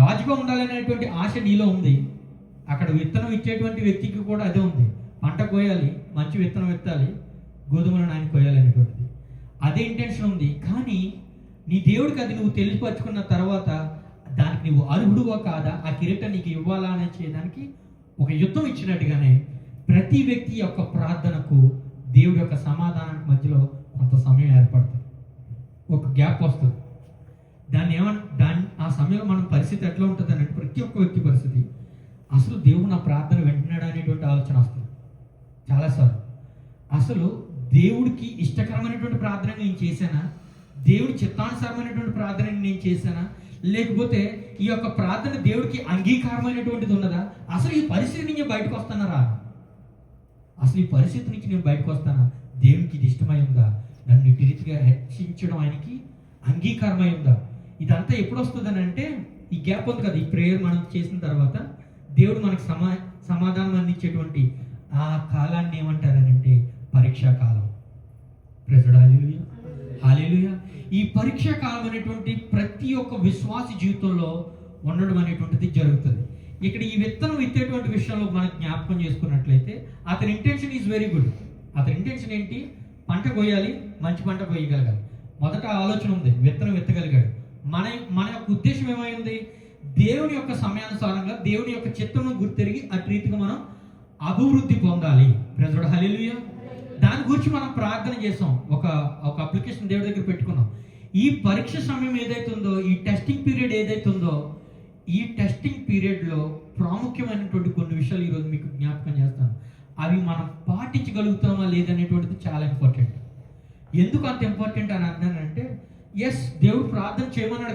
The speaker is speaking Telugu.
రాజుగా ఉండాలనేటువంటి ఆశ నీలో ఉంది. అక్కడ విత్తనం ఇచ్చేటువంటి వ్యక్తికి కూడా అదే ఉంది. పంట కోయాలి, మంచి విత్తనం విత్తాలి, గోధుమలను ఆయన కోయాలి అనేటువంటిది అదే ఇంటెన్షన్ ఉంది. కానీ నీ దేవుడికి అది నువ్వు తెలియపరుచుకున్న తర్వాత దానికి నువ్వు అర్హుడువా కాదా, ఆ కిరీటం నీకు ఇవ్వాలా అనే చేయడానికి ఒక యుద్ధం ఇచ్చినట్టుగానే ప్రతి వ్యక్తి యొక్క ప్రార్థనకు దేవుడి యొక్క సమాధానానికి మధ్యలో కొంత సమయం ఏర్పడుతుంది, ఒక గ్యాప్ వస్తుంది. దాన్ని ఆ సమయంలో మనం పరిస్థితి ఎట్లా ఉంటుంది అంటే ప్రతి ఒక్క వ్యక్తి పరిస్థితి అసలు దేవుడు నా ప్రార్థన వింటున్నాడు అనేటువంటి ఆలోచన వస్తుంది చాలాసార్లు. అసలు దేవుడికి ఇష్టకరమైనటువంటి ప్రార్థన నేను చేశానా, దేవుడి చిత్తానుసారమైనటువంటి ప్రార్థన నేను చేశానా, లేకపోతే ఈ యొక్క ప్రార్థన దేవుడికి అంగీకారమైనటువంటిది ఉన్నదా, అసలు ఈ పరిస్థితి నుంచి బయటకు వస్తానా, అసలు ఈ పరిస్థితి నుంచి నేను బయటకు వస్తానా, దేవునికి ఇది ఇష్టమై ఉందా, నన్ను ఇటు రీతిగా హెచ్చించడం ఆయనకి అంగీకారమై ఉందా. ఇదంతా ఎప్పుడు వస్తుందని అంటే ఈ గ్యాప్ ఉంది కదా, ఈ ప్రేయర్ మనం చేసిన తర్వాత దేవుడు మనకు సమాధానం అందించేటువంటి ఆ కాలాన్ని ఏమంటారనంటే పరీక్షా కాలం. ప్రైజ్ హల్లెలూయా, హల్లెలూయా. ఈ పరీక్షా కాలం అనేటువంటి ప్రతి ఒక్క విశ్వాస జీవితంలో ఉండడం అనేటువంటిది జరుగుతుంది. ఇక్కడ ఈ విత్తనం విత్తేటువంటి విషయంలో మనం జ్ఞాపకం చేసుకున్నట్లయితే అతని ఇంటెన్షన్ ఈజ్ వెరీ గుడ్. అతని ఇంటెన్షన్ ఏంటి, పంట కోయాలి, మంచి పంట కోయగలగాలి. మొదట ఆలోచన ఉంది, విత్తనం విత్తగలిగాడు. మన యొక్క ఉద్దేశం ఏమైంది, దేవుని యొక్క సమయానుసారంగా దేవుని యొక్క చిత్తమును గుర్తెరిగి అటు రీతిగా మనం అభివృద్ధి పొందాలి. ప్రైజ్ హల్లెలూయా. దాని గురించి మనం ప్రార్థన చేసాం, ఒక అప్లికేషన్ దేవుడి దగ్గర పెట్టుకున్నాం. ఈ పరీక్ష సమయం ఏదైతుందో, ఈ టెస్టింగ్ పీరియడ్ ఏదైతుందో, ఈ టెస్టింగ్ పీరియడ్లో ప్రాముఖ్యమైనటువంటి కొన్ని విషయాలు ఈరోజు మీకు జ్ఞాపకం చేస్తాను. అవి మనం పాటించగలుగుతామా లేదనేటువంటిది చాలా ఇంపార్టెంట్. ఎందుకు అంత ఇంపార్టెంట్ అని అన్నానంటే, ఎస్ దేవుడు ప్రార్థన చేయమన్నాడు.